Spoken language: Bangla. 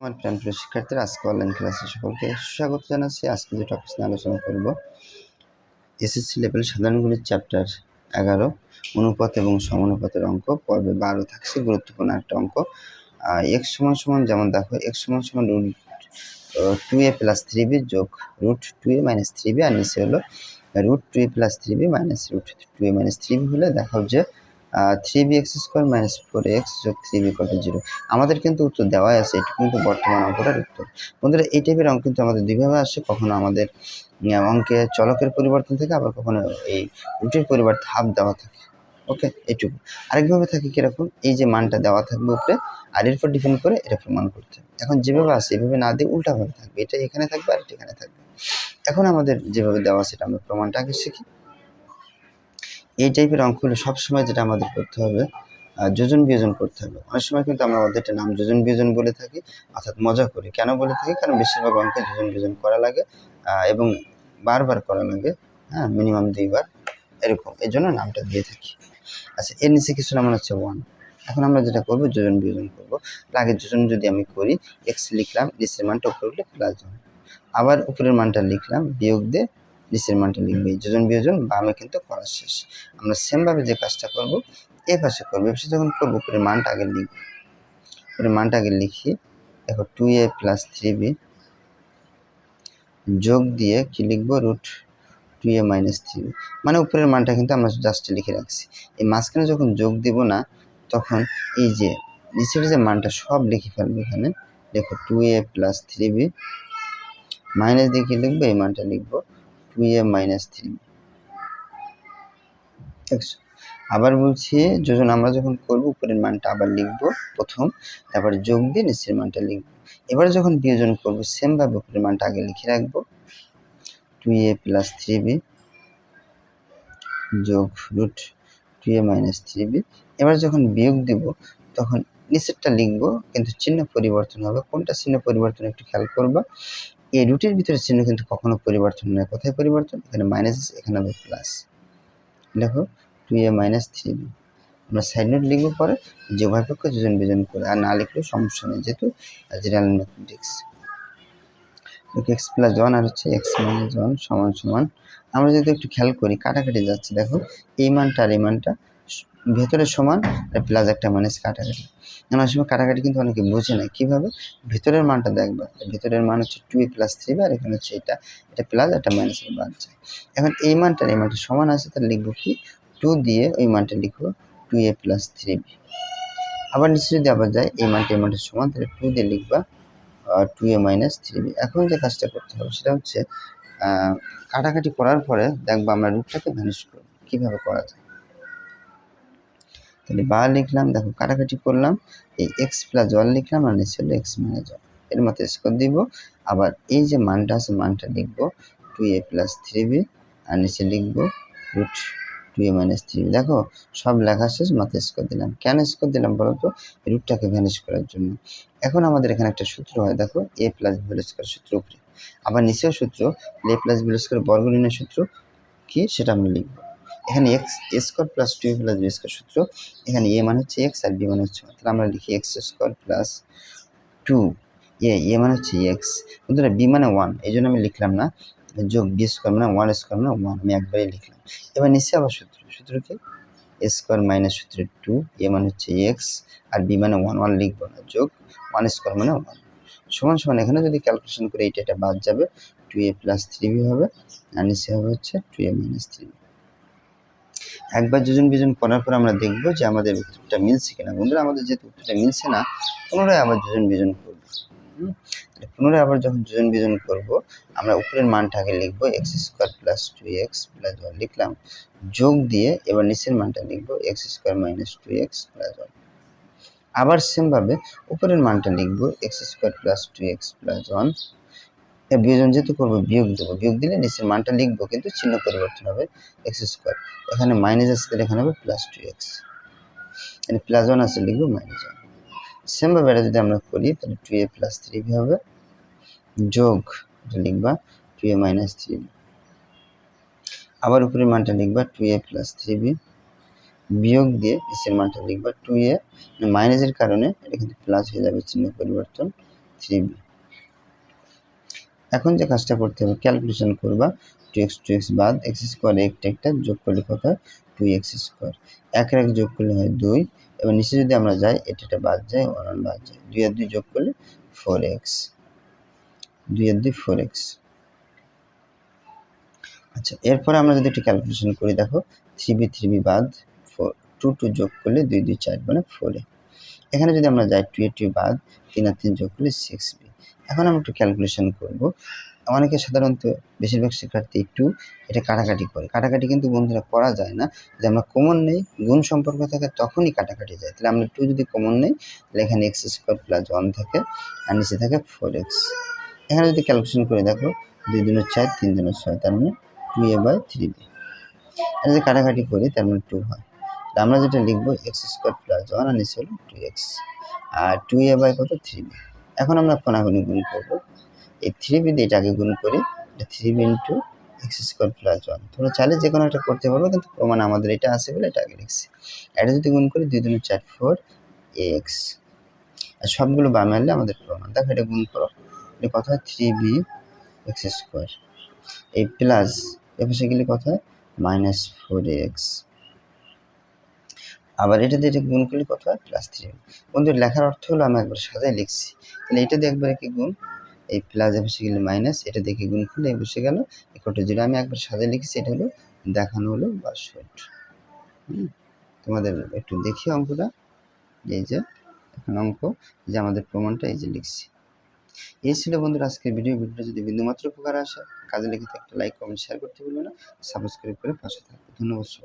আমার প্রিয় শিক্ষার্থীরা, আজকে অনলাইন ক্লাসে সকলকে স্বাগত জানাচ্ছি। আজকে যে টপিক নিয়ে আলোচনা করব, এসএসসি লেভেল সাধারণ গণিত চ্যাপ্টার 11 অনুপাত এবং সমানুপাতের অঙ্ক পর্বে 12 থাকছে গুরুত্বপূর্ণ একটা অঙ্ক। এক্স সমান যেমন দেখো, এক্স সমান রুট 2a প্লাস 3b যোগ রুট 2a মাইনাস 3b, আর নিচে হলো root 2a plus 3b minus root 2a minus 3b হলে দেখাও যে 3bx স্কোয়ার মাইনাস 4x যোগ 3b ইকুয়াল টু 0। আমাদের কিন্তু উত্তর দেওয়াই আছে, এটা কিন্তু বর্তমান অঙ্কটার উত্তর। বন্ধুরা, এই টাইপের অঙ্ক কিন্তু আমাদের দুইভাবে আসে, কখনো আমাদের অঙ্কে চলকের পরিবর্তন থেকে, আবার কখনো এই রুটের পরিবর্তে হাফ দেওয়া থাকে। ওকে, এইটুকু। আরেকভাবে থাকে কিরকম, এই যে মানটা দেওয়া থাকবে উপরে, আর এর উপর ডিপেন্ড করে এটা প্রমাণ করতে হবে। এখন যেভাবে আছে এভাবে না দিয়ে উল্টাভাবে থাকবে, এটা এখানে থাকবে আর এটা এখানে থাকবে। এখন আমাদের যেভাবে দেওয়া সেটা আমরা প্রমাণটা আগে শিখি। এই টাইপের অঙ্কগুলো সবসময় যেটা আমাদের করতে হবে, যোজন বিয়োজন করতে হবে। অনেক সময় কিন্তু আমরা আমাদের একটা নাম যোজন বিয়োজন বলে থাকি, অর্থাৎ মজা করি। কেন বলে থাকি? কারণ বেশিরভাগ অঙ্কে যোজন বিয়োজন করা লাগে এবং বারবার করা লাগে, হ্যাঁ, মিনিমাম 2 বার এরকম, এই জন্য নামটা দিয়ে থাকি। আচ্ছা, এর নিচে কিছু নাম হচ্ছে 1। এখন আমরা যেটা করবো, যোজন বিয়োজন করবো। আগে যোজন যদি আমি করি, এক্স লিখলাম, নিচের মানটা উপরে উঠলে প্লাস 1, আবার উপরের মানটা লিখলাম, বিয়োগ দিয়ে নিচের মানটা লিখবে। যোজন বিয়োজন বামে কিন্তু করা শেষ। আমরা সেমভাবে যে কাজটা করব এই পাশে করবো। এই পাশে যখন করবো, উপরের মানটা আগে লিখব। উপরের মানটা আগে লিখি, দেখো 2a প্লাস 3b যোগ দিয়ে কি লিখবো, রুট 2a মাইনাস 3b। মানে উপরের মানটা কিন্তু আমরা জাস্ট লিখে রাখছি। এই মাঝখানে যখন যোগ দিব না, তখন এই যে নিচের যে মানটা সব লিখে ফেলবো। এখানে দেখো 2a প্লাস 3b মাইনাস দিয়ে কি লিখবো, এই মানটা লিখবো 2a মাইনাস 3b। আবার বলছি, যোজন আমরা যখন করবো, উপরের মানটা আবার লিখবো প্রথম, তারপর যোগ দিয়ে নিচের মানটা লিখবো। এবার যখন বিয়োজন করবো, সেম ভাবে উপরের মানটা আগে লিখে রাখবো, 2a প্লাস 3b যোগ রুট 2a মাইনাস 3b। এবার যখন বিয়োগ দিব, তখন নিচেরটা লিখবো, কিন্তু চিহ্ন পরিবর্তন হবে। কোনটা চিহ্ন পরিবর্তন একটু খেয়াল করবা। এই রুটের ভিতরে চিহ্ন কিন্তু কখনো পরিবর্তন নয়। কোথায় পরিবর্তন? এখানে মাইনাস আছে, এখানে হবে প্লাস। দেখো 2a মাইনাস 3b, আমরা সাইড নোট লিখবো পরে, যে উভয় পক্ষ যোজন বিয়োজন করে, আর না লিখলেও সমস্যা নেই, যেহেতু জেনারেল ম্যাথমেটিক্স। এক্স প্লাস 1 আর হচ্ছে এক্স মাইনাস 1 সমান সমান, আমরা যদি একটু খেয়াল করি, কাটাকাটি যাচ্ছে। দেখো এই মানটা আর এই মানটা ভেতরে সমান, আর প্লাস একটা মাইনাস কাটাকাটি। অনেক সময় কাটাকাটি কিন্তু অনেকে বোঝে না। কীভাবে? ভেতরের মানটা দেখবা, ভেতরের মান হচ্ছে 2a প্লাস 3b, আর এখানে হচ্ছে এটা প্লাস একটা মাইনাসের বাদ যায়। এখন এই মানটা এই মানটা সমান আছে, তাহলে লিখবো কি, 2 দিয়ে ওই মানটা লিখবো 2a প্লাস 3b। আবার নিচে যদি আবার যায়, এই মানটা সমান, তাহলে 2 দিয়ে লিখবা 2a মাইনাস 3b। এখন যে কাজটা করতে হবে সেটা হচ্ছে, কাটাকাটি করার পরে দেখবা আমরা রুটটাকে ভ্যানিশ করব। কীভাবে করা যায়? তাহলে বা লিখলাম, দেখো কাটাকাটি করলাম, এই এক্স প্লাস 1 লিখলাম, আর নিচে হলো এক্স মাইনাস 1, এর মতো স্কোয়ার দিব। আবার এই যে মানটা আছে, মানটা লিখবো 2a প্লাস 3b, আর নিচে লিখবো রুট 2a মাইনাস 3b। দেখো সব লেখা শেষ, মাথায় স্কোয়ার দিলাম। কেন স্কোয়ার দিলাম বলো তো? রুটটাকে ভ্যানিশ করার জন্য। এখন আমাদের এখানে একটা সূত্র হয়, দেখো a plus b whole square সূত্র উপরে, আবার নিচেও সূত্র, a plus b whole square বর্গনির্ণয় সূত্র কি, সেটা আমরা লিখবো। এখানে x square plus 2a plus b square সূত্র, এখানে a মানে হচ্ছে এক্স আর b মানে হচ্ছে 1, তাহলে আমরা লিখি এক্স স্কোয়ার প্লাস 2 a মানে হচ্ছে এক্স, বন্ধুরা b মানে 1, এই জন্য আমি লিখলাম না, যোগ b স্কোয়ার মানে 1 স্কোয়ার মানে 1, আমি একবারেই লিখলাম। এবার নিচে আবার সূত্র কি, a স্কোয়ার মাইনাস সূত্র 2, a মানে হচ্ছে এক্স আর b মানে 1 লিখবো না, যোগ 1 স্কোয়ার মানে 1 সমান সমান। এখানে যদি ক্যালকুলেশন করে এটা বাদ যাবে, 2a প্লাস 3b হবে, আর নিচে হবে হচ্ছে 2a মাইনাস 3b। একবার যোজন বিয়োজন করার পর আমরা দেখবো যে আমাদের উত্তরটা মিলছে কিনা। বন্ধুরা, আমাদের যেহেতু উত্তরটা মিলছে না, পুনরায় আবার যোজন বিয়োজন করবো। পুনরায় আবার যখন যোজন বিয়োজন করবো, আমরা উপরের মানটা আগে লিখবো, x square plus 2x plus 1 লিখলাম, যোগ দিয়ে এবার নিচের মানটা লিখবো, x square minus 2x plus 1। আবার সেমভাবে উপরের মানটা লিখবো, x square plus 2x plus 1। বিয়োজন যেহেতু করবো, বিয়োগ দেবো, বিয়োগ দিলে নিচের মানটা লিখবো, কিন্তু চিহ্ন পরিবর্তন হবে, এক্স স্কোয়ার, এখানে মাইনাস আছে, তাহলে এখানে হবে প্লাস 2x, এখানে প্লাস 1 আছে, লিখবো মাইনাস 1। সেমভাবে এটা যদি আমরা করি, তাহলে 2a প্লাস 3b হবে, যোগ লিখবা 2a মাইনাস 3b। আবার উপরের মানটা লিখবা 2a প্লাস 3b, বিয়োগ দিয়ে নিচের মানটা লিখবা 2a, মাইনাসের কারণে এটা কিন্তু প্লাস হয়ে যাবে, চিহ্ন পরিবর্তন, 3b। এখন যে কাজটা করতে হবে, ক্যালকুলেশন করবা 2x বাদ x স্কোয়ার একটা যোগ করলে কত হয় 2x স্কোয়ার। এক যোগ করলে হয় 2। এবার নিচে যদি আমরা যাই এটা বাদ যায় 1 বাদ যায়, 2 আর 2 যোগ করলে 4x, 2 আর 2 4x। আচ্ছা, এরপরে আমরা যদি একটু ক্যালকুলেশন করি, দেখো 3b বাদ 4, 2 যোগ করলে 2 2 4 মানে 4a। এখানে যদি আমরা যাই 2 বাদ 3 আর 3 যোগ করলে 6b। এখন আমরা একটু ক্যালকুলেশন করব। অনেকে সাধারণত বেশিরভাগ শিক্ষার্থী একটু এটা কাটাকাটি করে। কাটাকাটি কিন্তু বন্ধুরা করা যায় না, যে আমরা কমন নেই, গুণ সম্পর্ক থাকে তখনই কাটাকাটি যায়। তাহলে আমরা 2 যদি কমন নেই তাহলে এখানে x স্কোয়ার প্লাস 1 থাকে আর নিচে থাকে 4x। এখানে যদি ক্যালকুলেশন করে দেখো 2 2 4 3 2 6, তার মানে 2a/3b। আর যদি কাটাকাটি করি তার মানে 2 হয়। আমরা যেটা লিখবো x স্কোয়ার প্লাস 1 আর নিচে হলো 2x, আর 2a/ কত 3b। এখন আমরা কোনাকুনি গুণ করব, এই 3b দিয়ে এটাকে গুণ করি, এটা 3b into x square plus 1। তোমরা চাইলে যে কোনো একটা করতে পারবো, কিন্তু প্রমাণ আমাদের এটা আছে বলে এটা আগে লিখছি। এটা যদি গুণ করি 2 2 4 4ax, আর সবগুলো বামে আনলে আমাদের প্রমাণ। দেখো এটা গুণ করো, এটা কত হয় 3b x স্কোয়ার, এই প্লাস এপাশে গেলে কত হয় -4ax, আবার এটা দিয়ে এটা গুণ করলে কত হয় +3। বন্ধু লেখার অর্থ হলো আমি একবার সাজায় লিখছি, তাহলে এটা দিয়ে একবার কি গুণ, এই প্লাস বসে গেলে মাইনাস, এটা দেখে গুণ করলে বসে গেল =0। আমি একবার সাজায় লিখছি, এটা হলো দেখানো হলো বা শর্ট। তোমাদের একটু দেখি অঙ্কটা, এই যে এখন অঙ্ক, যে আমাদের প্রমাণটা এই যে লিখছি। এই ছিল বন্ধুরা আজকের ভিডিওটা যদি বিন্দুমাত্র উপকার আসে, কাজে লেগে একটা লাইক কমেন্ট শেয়ার করতে ভুলবে না, সাবস্ক্রাইব করে পাশে থাকবে। ধন্যবাদ সবাই।